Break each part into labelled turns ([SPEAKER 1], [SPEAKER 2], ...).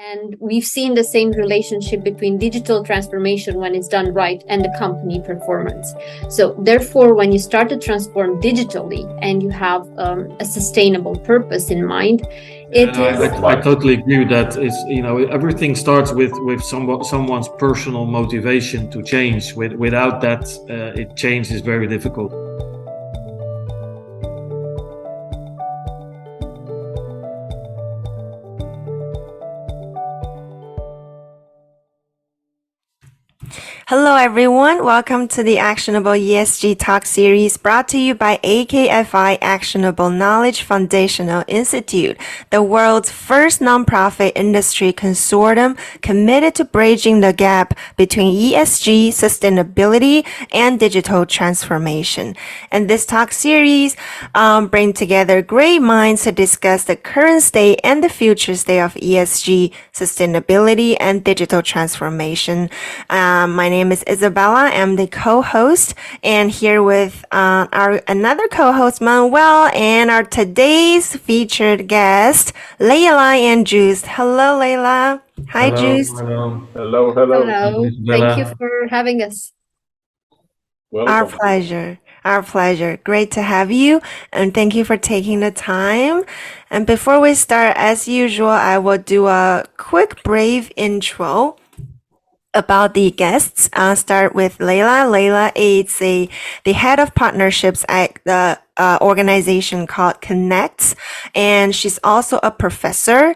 [SPEAKER 1] And we've seen the same relationship between digital transformation when it's done right and the company performance. So therefore, when you start to transform digitally and you have a sustainable purpose in mind,
[SPEAKER 2] I totally agree with that. It's, everything starts with someone's personal motivation to change. Without that, change is very difficult.
[SPEAKER 3] Hello, everyone. Welcome to the Actionable ESG Talks series brought to you by AKFI Actionable Knowledge Foundational Institute, the world's first nonprofit industry consortium committed to bridging the gap between ESG, sustainability, and digital transformation. And this talk series bring together great minds to discuss the current state and the future state of ESG, sustainability, and digital transformation. My name is Isabella. I'm the co-host, and here with our another co-host, Manuel, and our today's featured guest, Leila and Joost. Hello, Leila. Hi, Joost.
[SPEAKER 4] Hello.
[SPEAKER 1] hello. Thank you for having us.
[SPEAKER 4] Welcome.
[SPEAKER 3] Our pleasure. Great to have you, and thank you for taking the time. And before we start, as usual, I will do a quick, brave intro about the guests. I'll start with Leila. Leila is the head of partnerships at the organization called Connect, and she's also a professor.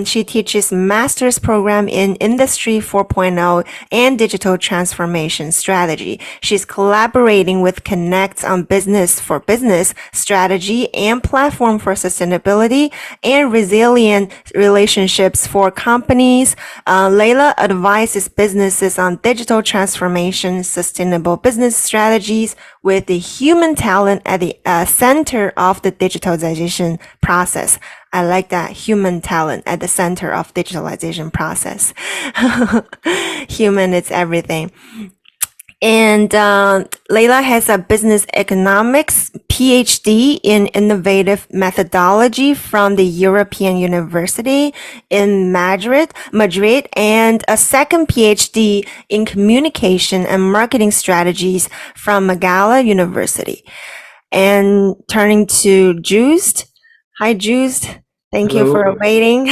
[SPEAKER 3] She teaches master's program in Industry 4.0 and digital transformation strategy. She's collaborating with Connect on business for business strategy and platform for sustainability and resilient relationships for companies. Leila advises businesses on digital transformation, sustainable business strategies with the human talent at the center of the digitalization process. I like that, human talent at the center of digitalization process. Human is everything. And Leila has a business economics PhD in innovative methodology from the European University in Madrid, and a second PhD in communication and marketing strategies from Magala University. And turning to Joost. Hi, Joost. Thank you for waiting.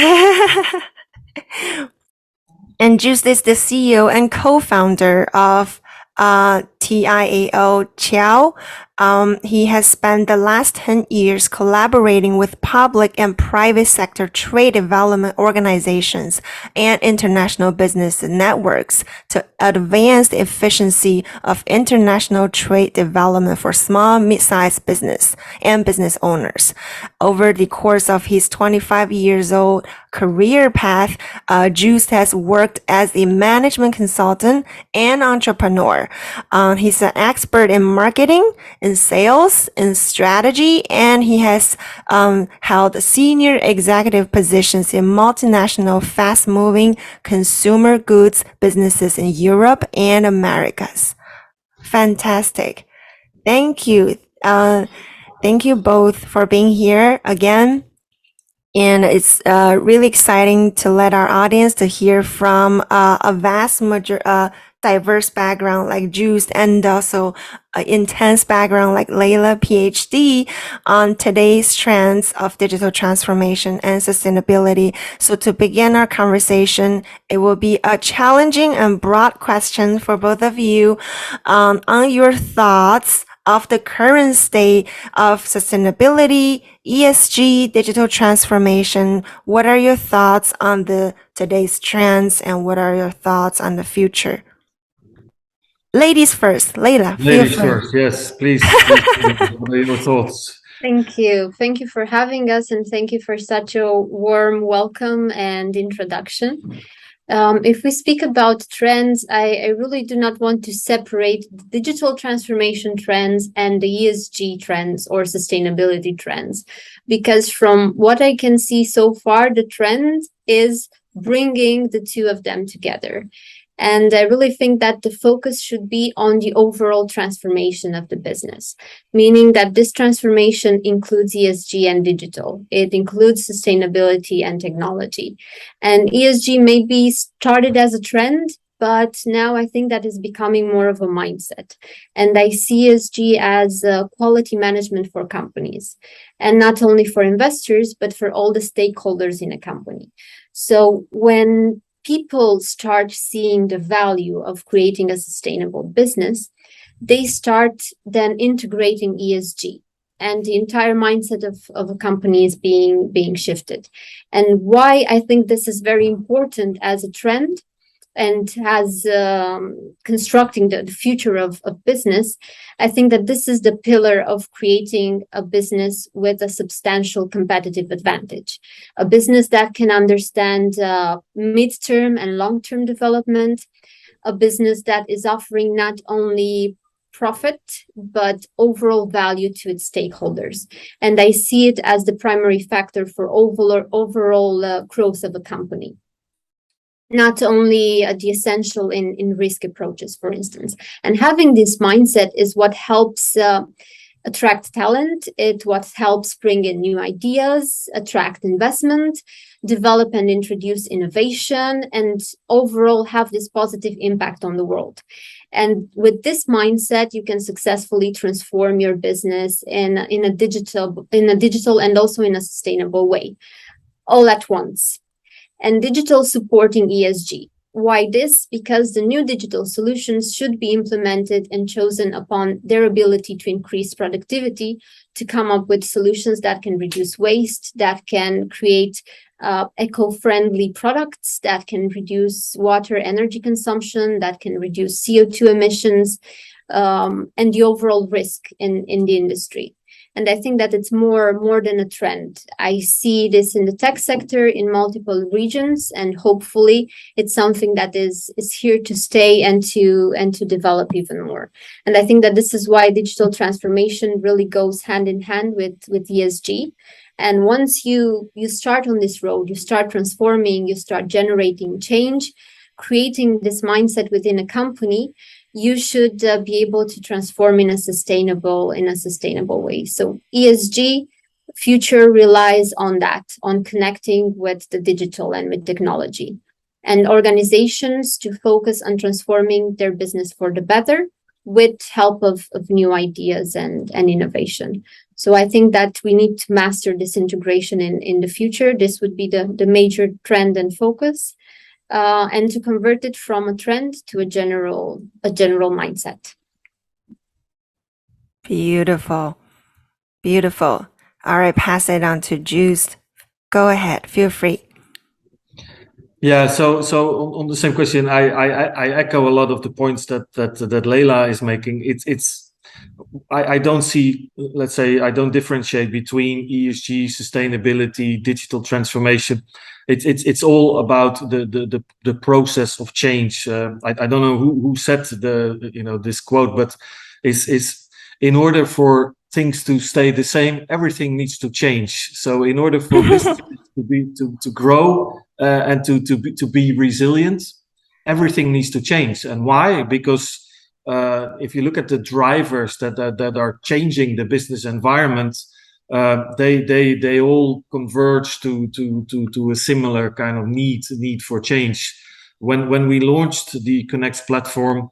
[SPEAKER 3] And Joost is the CEO and co-founder of TIAO Chiao. He has spent the last 10 years collaborating with public and private sector trade development organizations and international business networks to advance the efficiency of international trade development for small, mid-sized business and business owners. Over the course of his 25 years old career path, Joost has worked as a management consultant and entrepreneur. He's an expert in marketing, in sales, in strategy, and he has held senior executive positions in multinational, fast-moving consumer goods businesses in Europe and Americas. Fantastic. Thank you. Thank you both for being here again. And it's really exciting to let our audience to hear from a vast diverse background like Joost, and also an intense background like Leila, PhD, on today's trends of digital transformation and sustainability. So to begin our conversation, it will be a challenging and broad question for both of you on your thoughts of the current state of sustainability, ESG, digital transformation. What are your thoughts on today's trends, and what are your thoughts on the future? Ladies first. Leila,
[SPEAKER 2] Ladies first, yes, please. What are your thoughts?
[SPEAKER 1] Thank you. Thank you for having us, and thank you for such a warm welcome and introduction. If we speak about trends, I really do not want to separate the digital transformation trends and the ESG trends or sustainability trends, because from what I can see so far, the trend is bringing the two of them together. And I really think that the focus should be on the overall transformation of the business, meaning that this transformation includes ESG and digital. It includes sustainability and technology. And ESG may be started as a trend, but now I think that is becoming more of a mindset. And I see ESG as quality management for companies, and not only for investors, but for all the stakeholders in a company. So when people start seeing the value of creating a sustainable business, they start then integrating ESG, and the entire mindset of a company is being shifted. And why I think this is very important as a trend and as constructing the future of business, I think that this is the pillar of creating a business with a substantial competitive advantage, a business that can understand mid-term and long-term development, a business that is offering not only profit, but overall value to its stakeholders. And I see it as the primary factor for overall growth of a company. Not only the essential in risk approaches, for instance. And having this mindset is what helps attract talent. It what helps bring in new ideas, attract investment, develop and introduce innovation, and overall have this positive impact on the world. And with this mindset, you can successfully transform your business in a digital and also in a sustainable way, all at once. And digital supporting ESG. Why this? Because the new digital solutions should be implemented and chosen upon their ability to increase productivity, to come up with solutions that can reduce waste, that can create eco-friendly products, that can reduce water energy consumption, that can reduce CO2 emissions, and the overall risk in the industry. And I think that it's more than a trend. I see this in the tech sector in multiple regions, and hopefully it's something that is here to stay and to develop even more. And I think that this is why digital transformation really goes hand in hand with ESG. And once you start on this road, you start transforming, you start generating change, creating this mindset within a company, you should be able to transform in a sustainable way. So ESG future relies on that, on connecting with the digital and with technology, and organizations to focus on transforming their business for the better with help of new ideas and innovation. So I think that we need to master this integration in the future. This would be the major trend and focus. And to convert it from a trend to a general mindset.
[SPEAKER 3] Beautiful. Beautiful. All right, pass it on to Joost. Go ahead, feel free.
[SPEAKER 2] Yeah, so on the same question, I echo a lot of the points that Leila is making. I don't see, let's say, I don't differentiate between ESG, sustainability, digital transformation. It's all about the process of change. I don't know who said this quote, but is in order for things to stay the same, everything needs to change. So in order for business to grow and to be resilient, everything needs to change. And why? Because if you look at the drivers that are changing the business environment, they all converge to a similar kind of need for change. When we launched the Connect platform,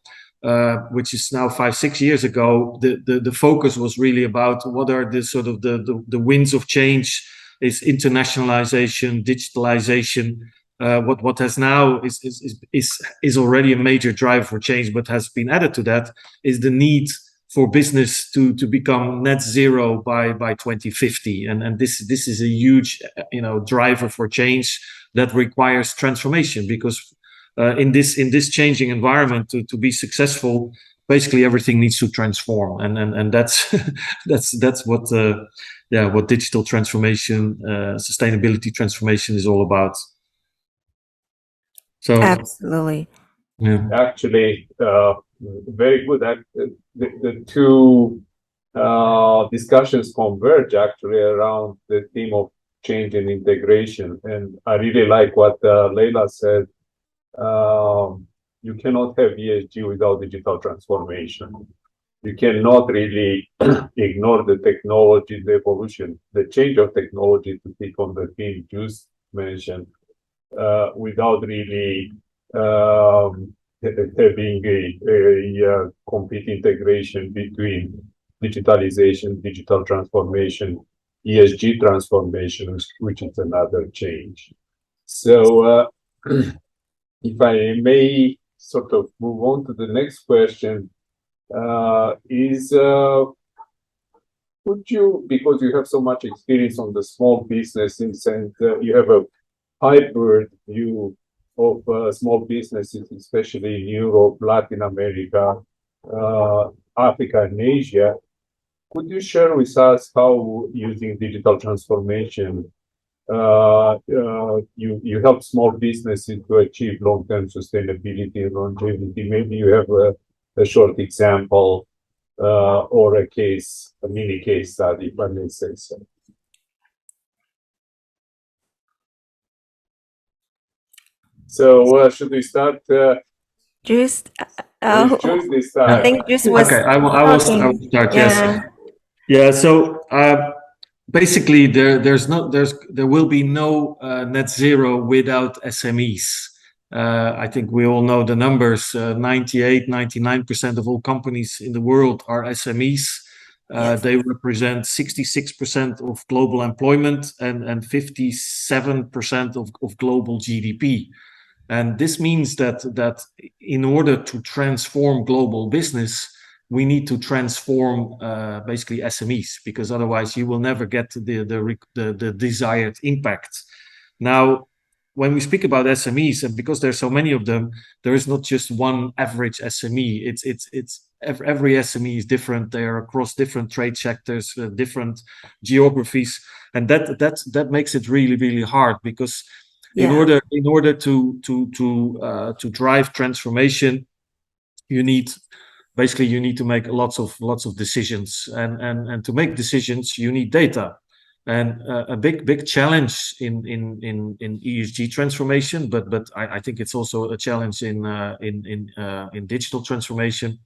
[SPEAKER 2] which is now 5-6 years ago, the focus was really about what are the sort of the winds of change. Is internationalization, digitalization. What has now is already a major driver for change, but has been added to that is the need for business to become net zero by 2050, and this is a huge driver for change that requires transformation, because in this changing environment to be successful, basically everything needs to transform, and that's that's what digital transformation, sustainability transformation is all about. So
[SPEAKER 3] absolutely,
[SPEAKER 2] yeah.
[SPEAKER 4] Actually, very good. The two discussions converge actually around the theme of change and integration, and I really like what Leila said. you cannot have ESG without digital transformation. You cannot really ignore the technology, the evolution, the change of technology, to pick on the theme Joost mentioned, without really having a complete integration between digitalization, digital transformation, ESG transformation, which is another change. So if I may sort of move on to the next question, would you, because you have so much experience on the small businesses and you have a hybrid view of small businesses, especially in Europe, Latin America, Africa, and Asia, could you share with us how using digital transformation you help small businesses to achieve long-term sustainability and longevity? Maybe you have a short example or a mini case study, if I may say so. So should we start?
[SPEAKER 3] Joost,
[SPEAKER 4] Choose this start.
[SPEAKER 3] I think Joost was
[SPEAKER 2] Okay, I will start.
[SPEAKER 3] Yeah.
[SPEAKER 2] Yeah. So basically, there will be no net zero without SMEs. I think we all know the numbers. 99% of all companies in the world are SMEs.
[SPEAKER 3] Yes.
[SPEAKER 2] They represent 66% of global employment and 57% of global GDP. And this means that in order to transform global business, we need to transform basically SMEs, because otherwise you will never get the desired impact. Now, when we speak about SMEs, and because there's so many of them, there is not just one average SME. It's every SME is different. They are across different trade sectors, different geographies, and that makes it really hard, because in order to drive transformation, you need to make lots of decisions, and to make decisions you need data. And a big challenge in ESG transformation, but I think it's also a challenge in digital transformation,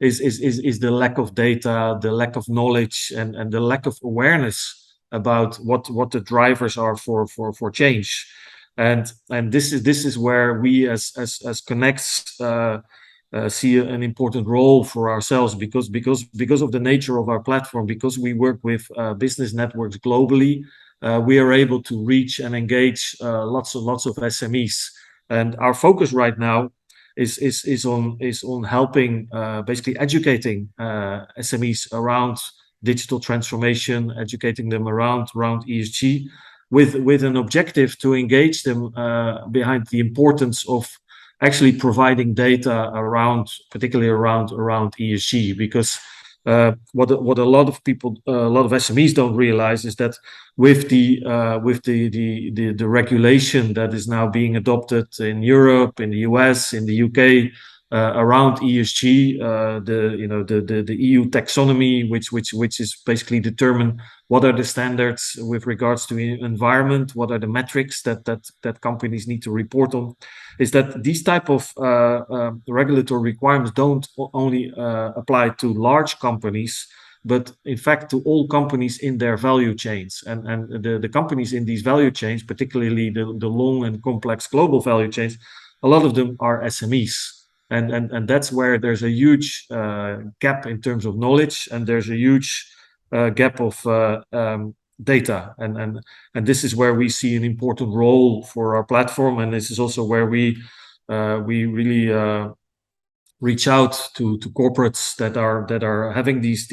[SPEAKER 2] is the lack of data, the lack of knowledge, and the lack of awareness about what the drivers are for change. And this is where we as Connects see an important role for ourselves, because of the nature of our platform, because we work with business networks globally. We are able to reach and engage lots of SMEs, and our focus right now is on helping, basically educating SMEs around digital transformation, educating them around ESG, with an objective to engage them behind the importance of actually providing data particularly around ESG, because what a lot of people, a lot of SMEs don't realize is that with the regulation that is now being adopted in Europe, in the US, in the UK, around ESG, the EU taxonomy, which is basically determine what are the standards with regards to environment, what are the metrics that companies need to report on, is that these type of regulatory requirements don't only apply to large companies, but in fact to all companies in their value chains. And the companies in these value chains, particularly the long and complex global value chains, a lot of them are SMEs. And that's where there's a huge gap in terms of knowledge, and there's a huge gap of data, and this is where we see an important role for our platform, and this is also where we really reach out to corporates that are having these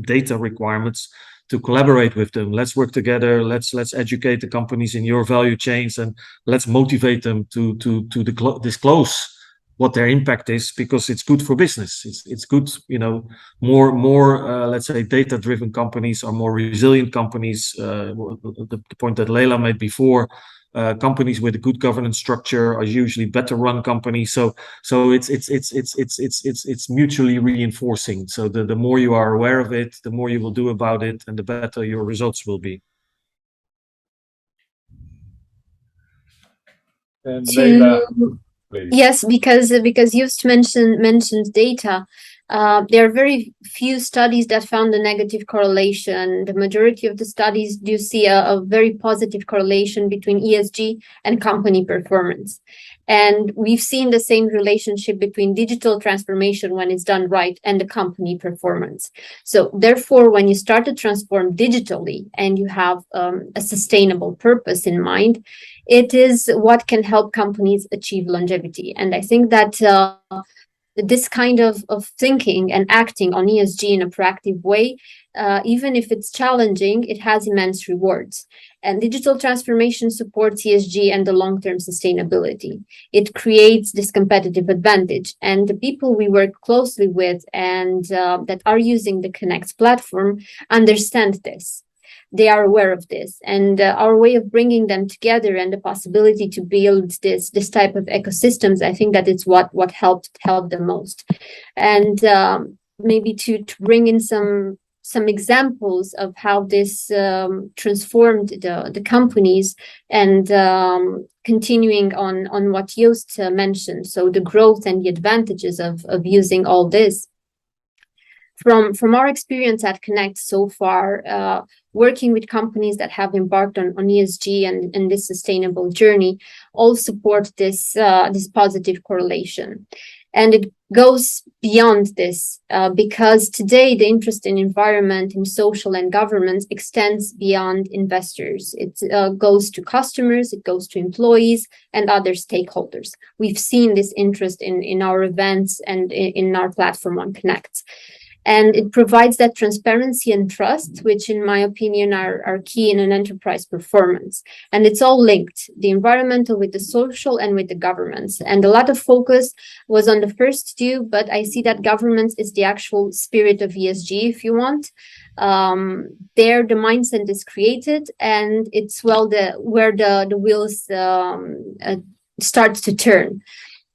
[SPEAKER 2] data requirements, to collaborate with them. Let's work together. Let's educate the companies in your value chains, and let's motivate them to disclose what their impact is, because it's good for business. It's good, more let's say data-driven companies are more resilient companies. The point that Leila made before, companies with a good governance structure are usually better run companies. So it's mutually reinforcing. So the more you are aware of it, the more you will do about it, and the better your results will be.
[SPEAKER 4] And Leila, please.
[SPEAKER 1] Yes, because Joost mentioned data. There are very few studies that found a negative correlation. The majority of the studies do see a very positive correlation between ESG and company performance. And we've seen the same relationship between digital transformation when it's done right and the company performance. So therefore, when you start to transform digitally and you have a sustainable purpose in mind, it is what can help companies achieve longevity. And I think that this kind of thinking and acting on ESG in a proactive way, even if it's challenging, it has immense rewards. And digital transformation supports ESG and the long-term sustainability. It creates this competitive advantage. And the people we work closely with and that are using the Connect platform understand this. They are aware of this, and our way of bringing them together and the possibility to build this type of ecosystems, I think that it's what helped the most. And maybe to bring in some examples of how this transformed the companies, and continuing on what Joost mentioned, so the growth and the advantages of using all this. From our experience at Connect so far, working with companies that have embarked on ESG and this sustainable journey, all support this positive correlation. And it goes beyond this because today the interest in environment, in social and governance extends beyond investors. It goes to customers, it goes to employees and other stakeholders. We've seen this interest in our events and in our platform on Connect. And it provides that transparency and trust, which in my opinion are key in an enterprise performance. And it's all linked, the environmental with the social and with the governance. And a lot of focus was on the first two, but I see that governance is the actual spirit of ESG, if you want. There the mindset is created, and it's where the wheels start to turn.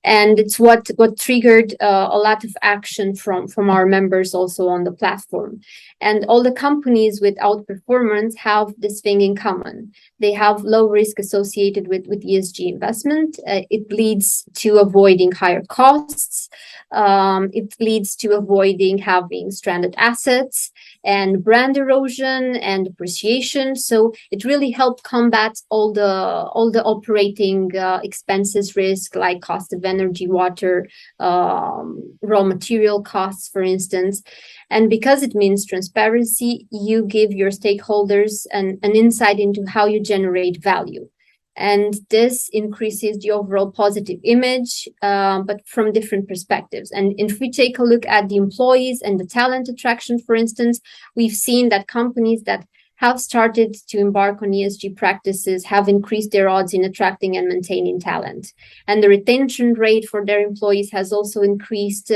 [SPEAKER 1] And it's what triggered a lot of action from our members also on the platform. And all the companies with outperformance have this thing in common. They have low risk associated with ESG investment. It leads to avoiding higher costs. It leads to avoiding having stranded assets and brand erosion and depreciation. So it really helped combat all the operating expenses risk, like cost of energy, water, raw material costs, for instance. And because it means transparency, you give your stakeholders an insight into how you generate value. And this increases the overall positive image, but from different perspectives. And if we take a look at the employees and the talent attraction, for instance, we've seen that companies that have started to embark on ESG practices have increased their odds in attracting and maintaining talent. And the retention rate for their employees has also increased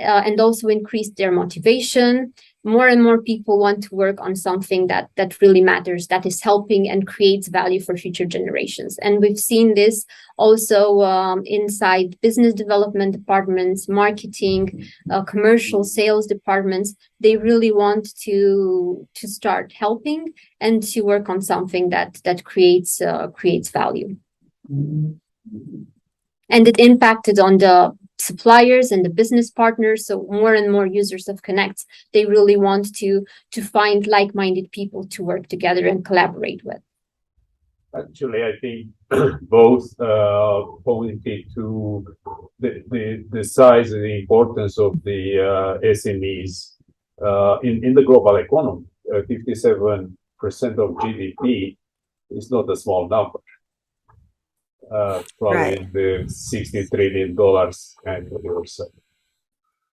[SPEAKER 1] and also increased their motivation. More and more people want to work on something that really matters, that is helping and creates value for future generations. And we've seen this also inside business development departments, marketing, commercial sales departments. They really want to start helping and to work on something that creates value. And it impacted on the suppliers and the business partners. So more and more users of Connect, they really want to find like-minded people to work together and collaborate with.
[SPEAKER 4] Actually, I think both pointed to the size and the importance of the SMEs in the global economy. 57% of GDP is not a small number. Probably
[SPEAKER 3] Right.
[SPEAKER 4] the $60 trillion annually or so.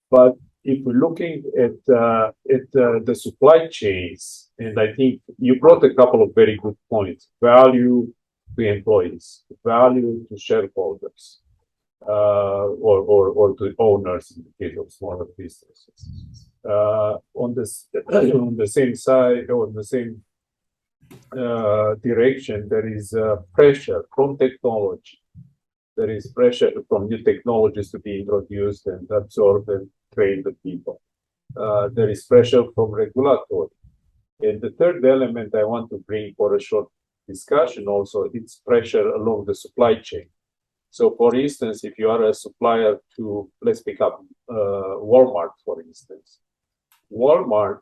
[SPEAKER 4] But if we're looking at the supply chains, and I think you brought a couple of very good points: value to employees, value to shareholders, or to owners in the case of smaller businesses. On the same side, or the same direction, there is pressure from technology. There is pressure from new technologies to be introduced and absorbed and train the people. There is pressure from regulatory. And the third element I want to bring for a short discussion also, it's pressure along the supply chain. So, for instance, if you are a supplier to, let's pick up Walmart, for instance, Walmart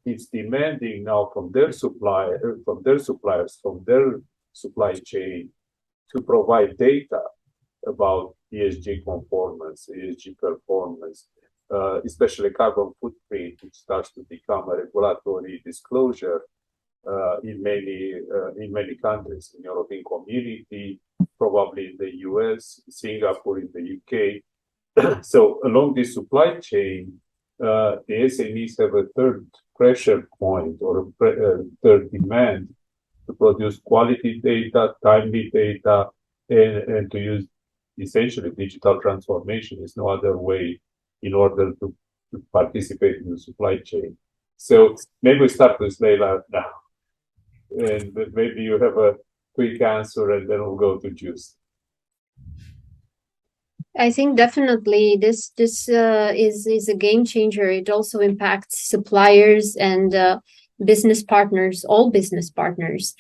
[SPEAKER 4] is demanding now from their suppliers, from their supply chain to provide data about ESG conformance, ESG performance, especially carbon footprint, which starts to become a regulatory disclosure in many countries, in European Community, probably in the US, Singapore, in the UK. So along this supply chain, the SMEs have a third pressure point or a third demand to produce quality data, timely data, and to use essentially digital transformation. Is no other way in order to participate in the supply chain. So maybe we start with Leila now, and maybe you have a quick answer, and then we'll go to Joost.
[SPEAKER 1] I think definitely this is a game changer. It also impacts suppliers and business partners, all business partners,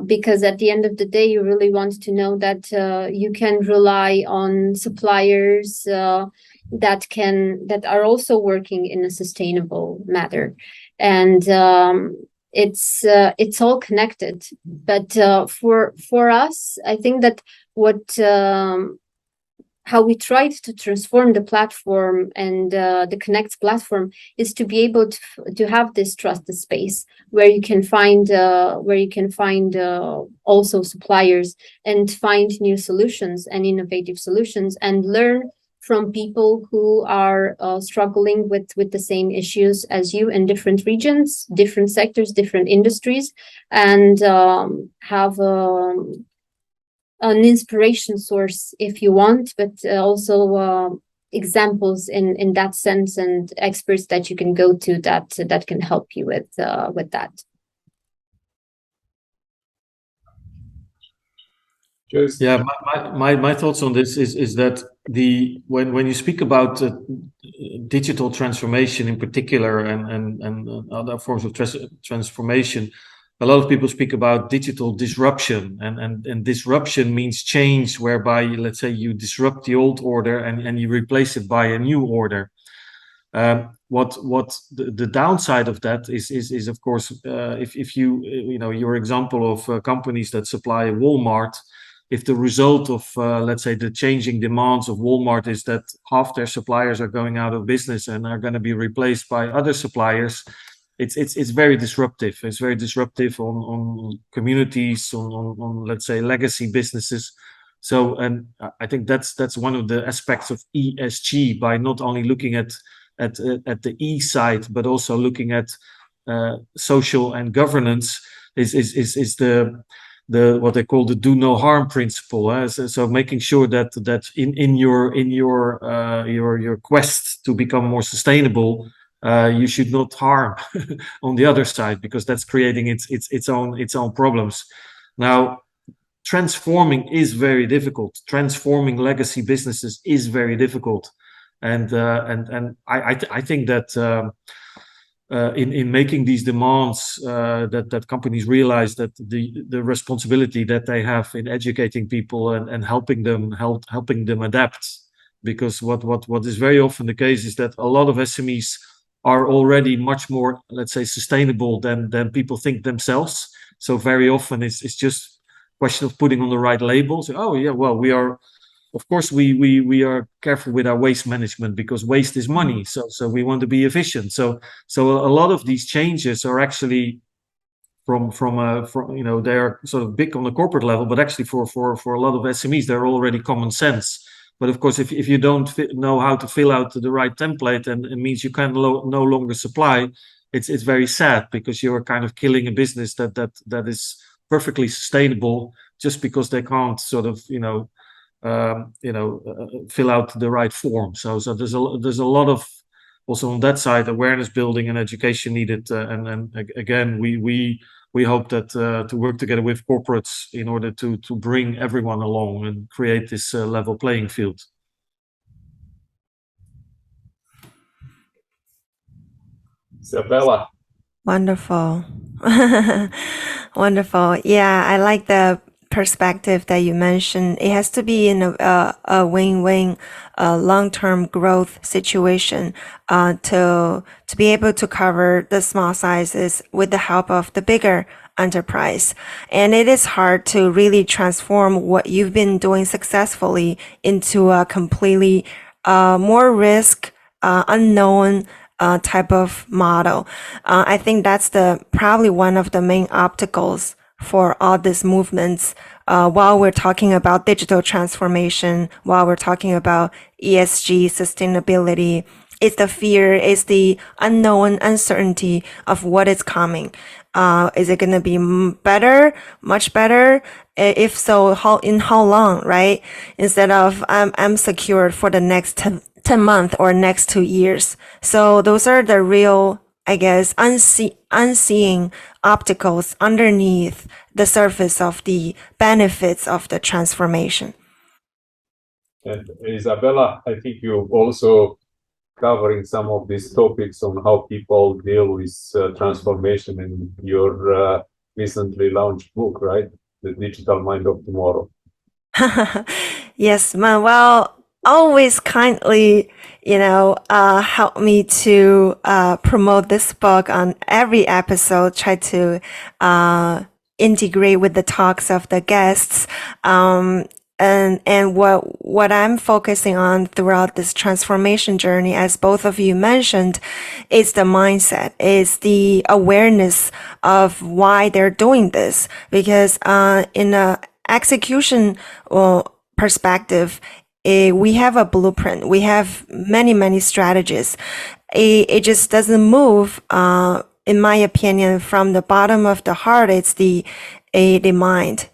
[SPEAKER 1] because at the end of the day, you really want to know that you can rely on suppliers that are also working in a sustainable manner, and it's all connected. But for us, I think that how we tried to transform the platform and the Connect platform is to be able to have this trusted space where you can find also suppliers and find new solutions and innovative solutions and learn from people who are struggling with the same issues as you in different regions, different sectors, different industries, and have an inspiration source if you want, but also examples in that sense and experts that you can go to that can help you with that.
[SPEAKER 4] Joost.
[SPEAKER 2] Yeah, my thoughts on this is that when you speak about digital transformation in particular and other forms of transformation, a lot of people speak about digital disruption, and disruption means change, whereby, let's say, you disrupt the old order and you replace it by a new order. What the downside of that is of course, if your example of companies that supply Walmart, if the result of let's say the changing demands of Walmart is that half their suppliers are going out of business and are going to be replaced by other suppliers, it's very disruptive. It's very disruptive on communities, on let's say legacy businesses. So, and I think that's one of the aspects of ESG, by not only looking at the E side, but also looking at social and governance, is the what they call the do no harm principle. So making sure that in your quest to become more sustainable, you should not harm on the other side, because that's creating its own problems. Now, transforming is very difficult. Transforming legacy businesses is very difficult, and I think that in making these demands, that companies realize that the responsibility that they have in educating people and helping them adapt, because what is very often the case is that a lot of SMEs are already much more, let's say, sustainable than people think themselves. So very often it's just a question of putting on the right labels. Oh yeah, well, we are, of course, we are careful with our waste management, because waste is money. So we want to be efficient. So a lot of these changes are actually from they are sort of big on the corporate level, but actually for a lot of SMEs, they're already common sense. But of course, if you don't know how to fill out the right template, and it means you can no longer supply, it's very sad, because you're kind of killing a business that is perfectly sustainable just because they can't sort of fill out the right form. So there's a lot of, also on that side, awareness building and education needed. And again, we hope that to work together with corporates in order to bring everyone along and create this level playing field.
[SPEAKER 4] Isabella.
[SPEAKER 3] Wonderful. Wonderful. Yeah, I like the perspective that you mentioned, it has to be in a win-win, long-term growth situation, to be able to cover the small sizes with the help of the bigger enterprise. And it is hard to really transform what you've been doing successfully into a completely more risk, unknown type of model. I think that's probably one of the main obstacles for all these movements. While we're talking about digital transformation, while we're talking about ESG sustainability, it's the fear, it's the unknown uncertainty of what is coming. Is it going to be better, much better? If so, how long, right? Instead of I'm secured for the next 10 months or next 2 years. So those are the real, I guess, unseen obstacles underneath the surface of the benefits of the transformation.
[SPEAKER 4] And Isabella, I think you also covering some of these topics on how people deal with transformation in your recently launched book, right? The Digital Mind of Tomorrow.
[SPEAKER 3] Yes, Manuel always kindly, help me to promote this book on every episode, try to integrate with the talks of the guests. And what I'm focusing on throughout this transformation journey, as both of you mentioned, is the mindset, is the awareness of why they're doing this. Because in a execution perspective, we have a blueprint. We have many strategies. It just doesn't move, in my opinion, from the bottom of the heart. It's the mind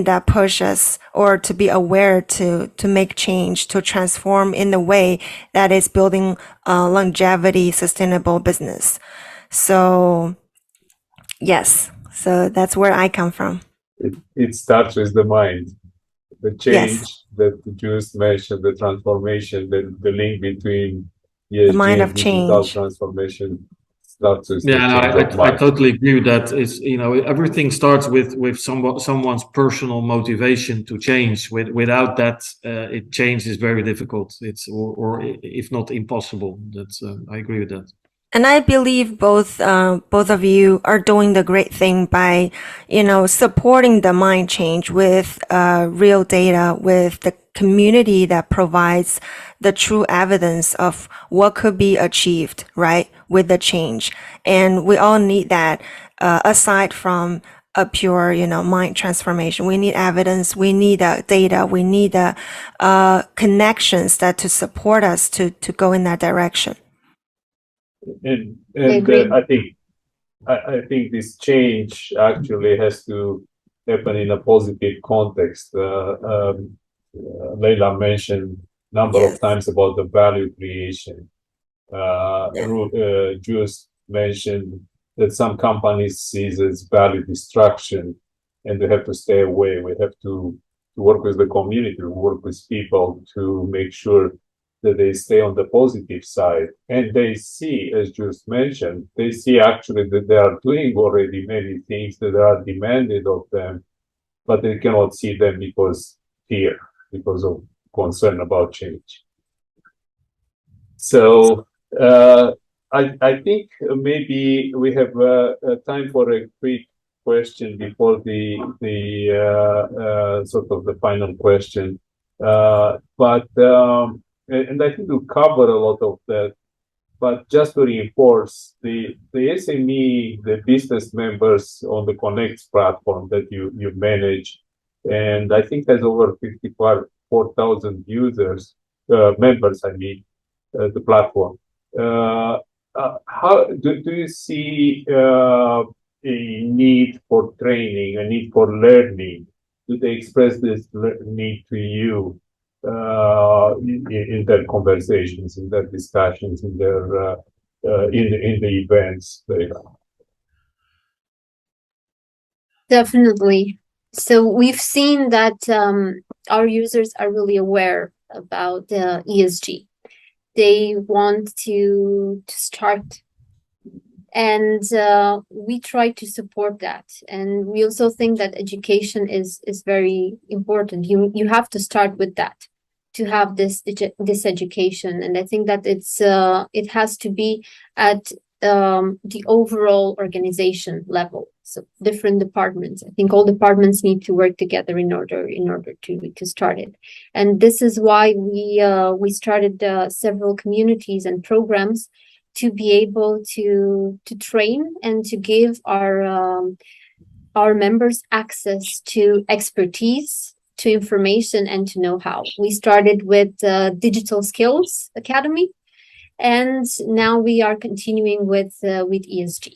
[SPEAKER 3] that pushes us, or to be aware, to make change, to transform in the way that is building longevity, sustainable business. So yes, so that's where I come from.
[SPEAKER 4] It starts with the mind, the change that Joost mentioned, the transformation, the link between ESG
[SPEAKER 3] The mind
[SPEAKER 4] and
[SPEAKER 3] of
[SPEAKER 4] digital
[SPEAKER 3] change.
[SPEAKER 4] transformation starts with
[SPEAKER 2] Yeah, no,
[SPEAKER 4] the change of
[SPEAKER 2] I
[SPEAKER 4] mind.
[SPEAKER 2] totally agree with that. It's, everything starts with someone's personal motivation to change. Without that, change is very difficult. It's or if not impossible. That's I agree with that.
[SPEAKER 3] And I believe both of you are doing the great thing by, supporting the mind change with real data, with the community that provides the true evidence of what could be achieved, right, with the change. And we all need that, aside from a pure, mind transformation. We need evidence, we need data, we need connections that to support us to go in that direction.
[SPEAKER 4] And I think this change actually has to happen in a positive context. Leila mentioned a number of times about the value creation. Joost mentioned that some companies see this as value destruction, and we have to stay away. We have to work with the community, work with people to make sure that they stay on the positive side. And they see, as Joost mentioned, they see actually that they are doing already many things that are demanded of them, but they cannot see them because of concern about change. So I think maybe we have time for a quick question before the sort of the final question. And I think we'll cover a lot of that. But just to reinforce, the SME, the business members on the Connect platform that you manage, and I think has over 54,000 users, members, I mean, the platform. How do you see a need for training, a need for learning? Do they express this need to you in their conversations, in their discussions, in their in the events?
[SPEAKER 1] Definitely. So we've seen that our users are really aware about ESG. They want to start And we try to support that. And we also think that education is very important. You have to start with that to have this education. And I think that it has to be at the overall organization level. So different departments. I think all departments need to work together in order to start it. And this is why we started several communities and programs to be able to train and to give our members access to expertise, to information, and to know-how. We started with Digital Skills Academy, and now we are continuing with ESG.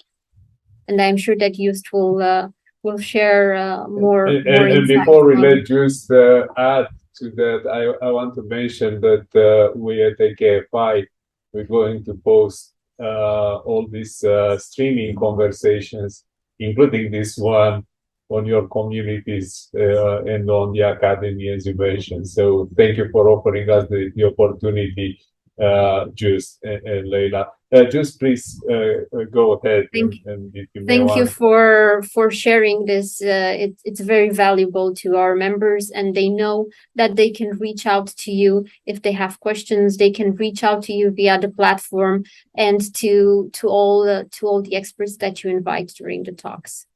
[SPEAKER 1] And I'm sure that Joost will share more.
[SPEAKER 4] And before we let Joost add to that, I want to mention that we at AKFI, we're going to post all these streaming conversations, including this one, on your communities and on the academy, as you mentioned. So thank you for offering us the opportunity, Joost and Leila. Joost, please go ahead.
[SPEAKER 1] Thank you for sharing this. It's very valuable to our members, and they know that they can reach out to you if they have questions. They can reach out to you via the platform and to all the experts that you invite during the talks.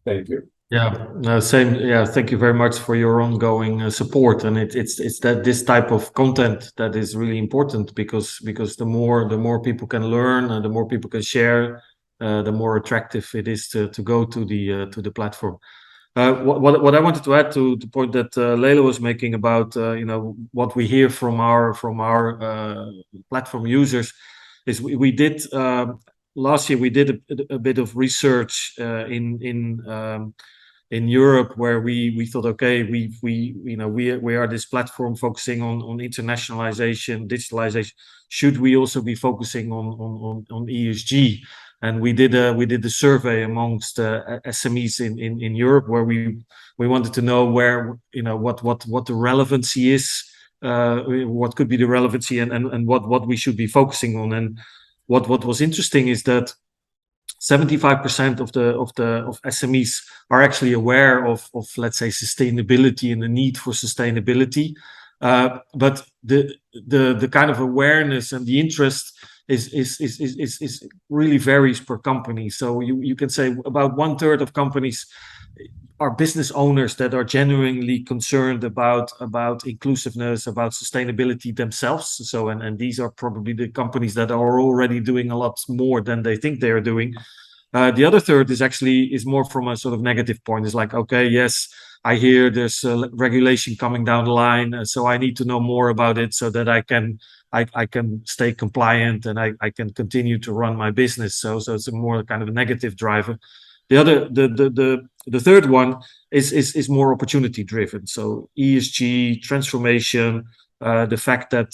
[SPEAKER 4] Thank you.
[SPEAKER 2] Yeah, no, same. Yeah, thank you very much for your ongoing support. And it's that this type of content that is really important because the more people can learn and the more people can share, the more attractive it is to go to the platform. What I wanted to add to the point that Leila was making about what we hear from our platform users is we did last year we did a bit of research in Europe, where we thought, okay, we are this platform focusing on internationalization, digitalization. Should we also be focusing on ESG? And we did a survey amongst SMEs in Europe, where we wanted to know where what the relevancy is, what could be the relevancy, and what we should be focusing on. And what was interesting is that 75% of SMEs are actually aware of let's say sustainability and the need for sustainability, but the kind of awareness and the interest is really varies per company. So you can say about 1/3 of companies are business owners that are genuinely concerned about inclusiveness, about sustainability themselves. So and these are probably the companies that are already doing a lot more than they think they are doing. The other third is more from a sort of negative point. It's like, okay, yes, I hear there's regulation coming down the line, so I need to know more about it so that I can stay compliant and I can continue to run my business. So it's a more kind of a negative driver. The third one is more opportunity driven. So ESG transformation, the fact that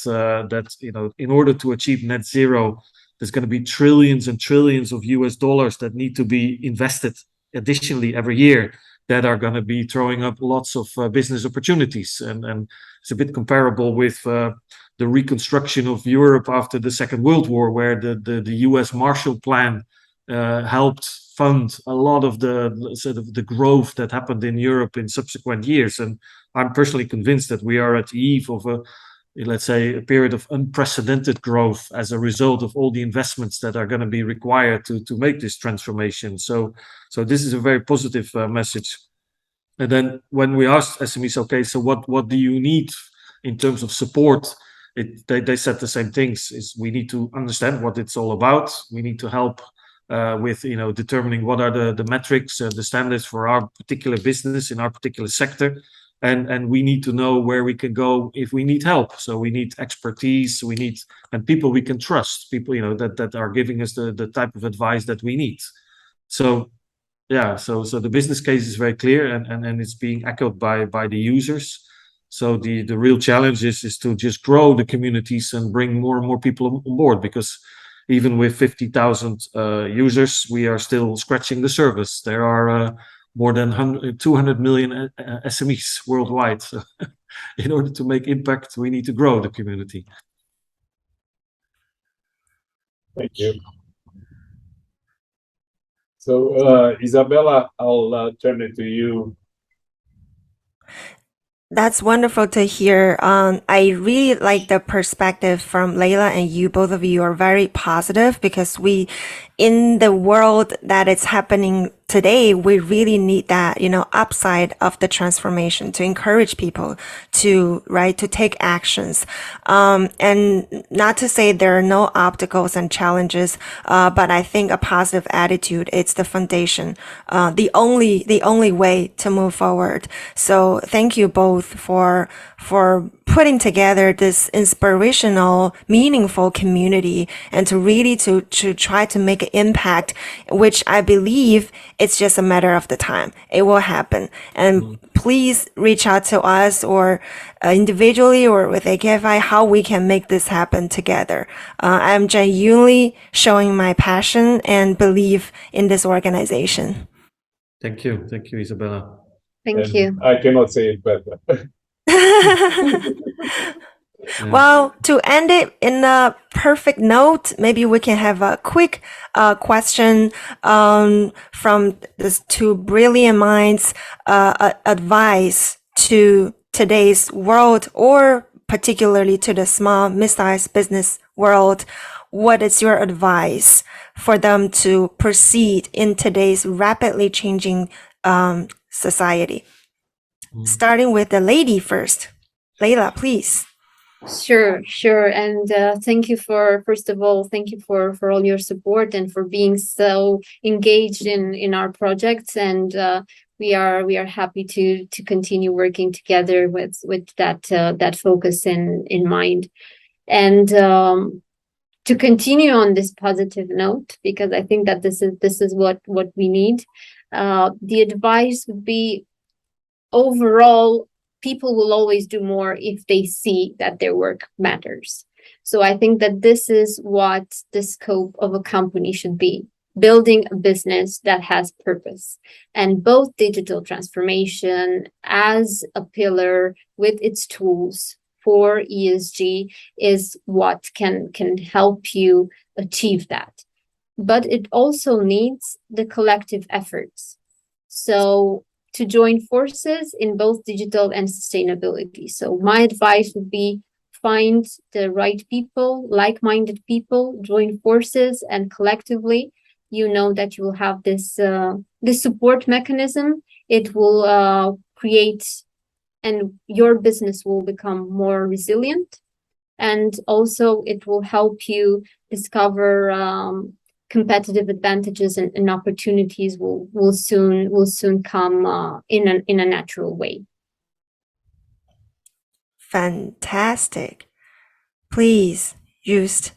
[SPEAKER 2] in order to achieve net zero, there's going to be trillions and trillions of US dollars that need to be invested additionally every year, that are going to be throwing up lots of business opportunities. And it's a bit comparable with the reconstruction of Europe after the Second World War, where the US Marshall Plan helped fund a lot of the sort of the growth that happened in Europe in subsequent years. And I'm personally convinced that we are at the eve of let's say, a period of unprecedented growth as a result of all the investments that are going to be required to make this transformation. So this is a very positive message. And then when we asked SMEs, okay, so what do you need in terms of support? They said the same things: is we need to understand what it's all about. We need to help with determining what are the metrics, the standards for our particular business in our particular sector. And we need to know where we can go if we need help. So we need expertise, and people we can trust, people that are giving us the type of advice that we need. So yeah, so the business case is very clear, and it's being echoed by the users. So the real challenge is to just grow the communities and bring more and more people on board, because even with 50,000 users, we are still scratching the surface. There are more than 200 million SMEs worldwide. So in order to make impact, we need to grow the community.
[SPEAKER 4] Thank you. So, Isabella, I'll turn it to you.
[SPEAKER 3] That's wonderful to hear. I really like the perspective from Leila, and you, both of you are very positive, because in the world that it's happening today, we really need that, upside of the transformation to encourage people to take actions. And not to say there are no obstacles and challenges, but I think a positive attitude, it's the foundation, the only way to move forward. So thank you both for putting together this inspirational, meaningful community, and to really to try to make an impact, which I believe it's just a matter of the time. It will happen. And please reach out to us, or individually or with AKFI, how we can make this happen together. I'm genuinely showing my passion and belief in this organization.
[SPEAKER 2] Thank you, Isabella.
[SPEAKER 1] Thank you.
[SPEAKER 4] I cannot say it better.
[SPEAKER 3] Well, to end it in a perfect note, maybe we can have a quick question from these two brilliant minds, advice to today's world, or particularly to the small, mid-sized business world. What is your advice for them to proceed in today's rapidly changing society? Starting with the lady first. Leila, please.
[SPEAKER 1] Sure. And thank you first of all, thank you for all your support and for being so engaged in our projects. And we are happy to continue working together with that focus in mind. And to continue on this positive note, because I think that this is what we need. The advice would be, overall, people will always do more if they see that their work matters. So I think that this is what the scope of a company should be: building a business that has purpose. And both digital transformation as a pillar with its tools for ESG is what can help you achieve that. But it also needs the collective efforts. So to join forces in both digital and sustainability. So my advice would be, find the right people, like-minded people, join forces, and collectively, you know that you will have this support mechanism. It will create, and your business will become more resilient. And also it will help you discover competitive advantages and opportunities will soon come in a natural way.
[SPEAKER 3] Fantastic. Please, Joost.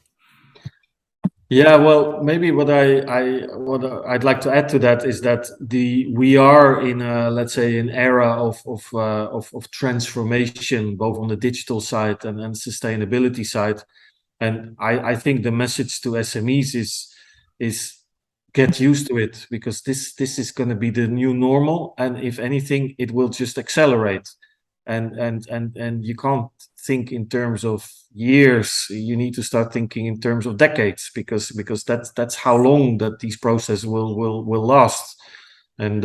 [SPEAKER 2] Yeah, well, maybe what I'd like to add to that is that we are in a, let's say, an era of transformation, both on the digital side and sustainability side. And I think the message to SMEs is get used to it, because this is going to be the new normal, and if anything, it will just accelerate. And you can't think in terms of years. You need to start thinking in terms of decades, because that's how long that these processes will last. And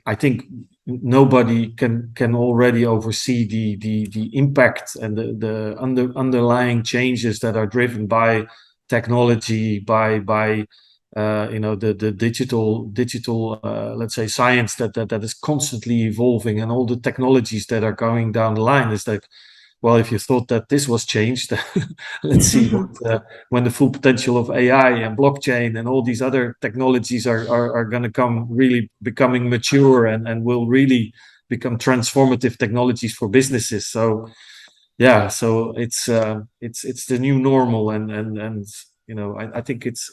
[SPEAKER 2] I think nobody can already oversee the impact and the underlying changes that are driven by technology, by the digital let's say science that is constantly evolving, and all the technologies that are going down the line. Is that, well, if you thought that this was changed, let's see when the full potential of AI and blockchain and all these other technologies are going to come, really becoming mature and will really become transformative technologies for businesses. So yeah, so it's the new normal, and I think it's,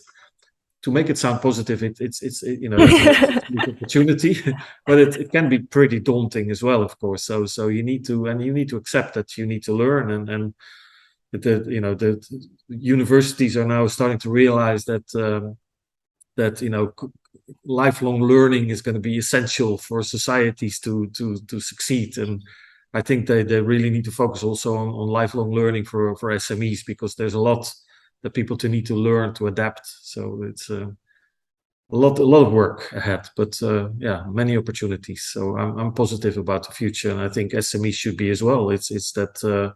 [SPEAKER 2] to make it sound positive, it's it's an opportunity, but it can be pretty daunting as well, of course. So you need to accept that you need to learn, and the universities are now starting to realize that lifelong learning is going to be essential for societies to succeed. And I think they really need to focus also on lifelong learning for SMEs, because there's a lot that people need to learn to adapt. So a lot of work ahead, but yeah, many opportunities. So I'm positive about the future, and I think SMEs should be as well. It's that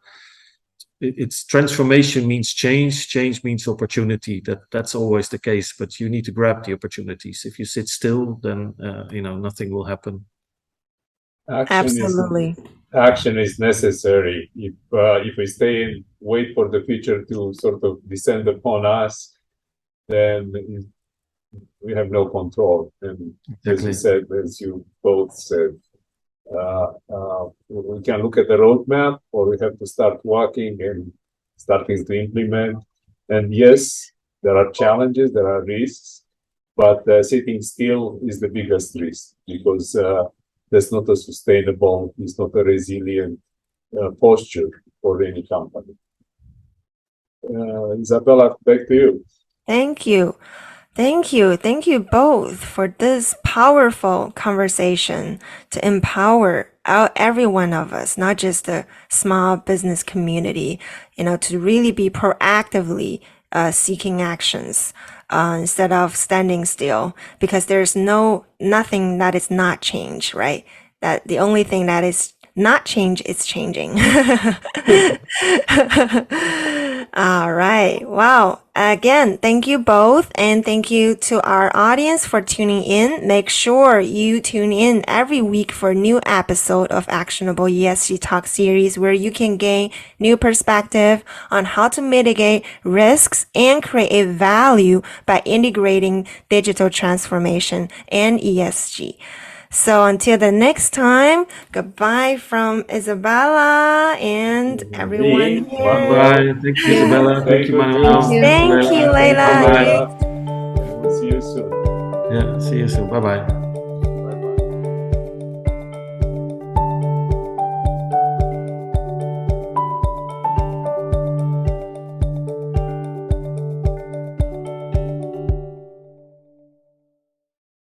[SPEAKER 2] it's transformation means change means opportunity. That's always the case, but you need to grab the opportunities. If you sit still, then nothing will happen.
[SPEAKER 3] Absolutely.
[SPEAKER 4] Action is necessary. If we stay and wait for the future to sort of descend upon us, then we have no control. And
[SPEAKER 2] Exactly.
[SPEAKER 4] as you both said, we can look at the roadmap, or we have to start walking and starting to implement. And yes, there are challenges, there are risks, but sitting still is the biggest risk, because that's not a sustainable, it's not a resilient posture for any company. Isabella, back to you.
[SPEAKER 3] Thank you. Thank you. Thank you both for this powerful conversation to empower every one of us, not just the small business community, to really be proactively seeking actions instead of standing still, because there's nothing that is not change, right? That the only thing that is not change is changing. All right. Wow. Again, thank you both. And thank you to our audience for tuning in. Make sure you tune in every week for a new episode of Actionable ESG Talk series, where you can gain new perspective on how to mitigate risks and create value by integrating digital transformation and ESG. So until the next time, goodbye from Isabella and everyone here.
[SPEAKER 2] Bye. Thank you, Isabella. Thank you, Manuel.
[SPEAKER 3] Thank you, Leila.
[SPEAKER 4] We'll see you soon.
[SPEAKER 2] Yeah, see you soon. Bye-bye.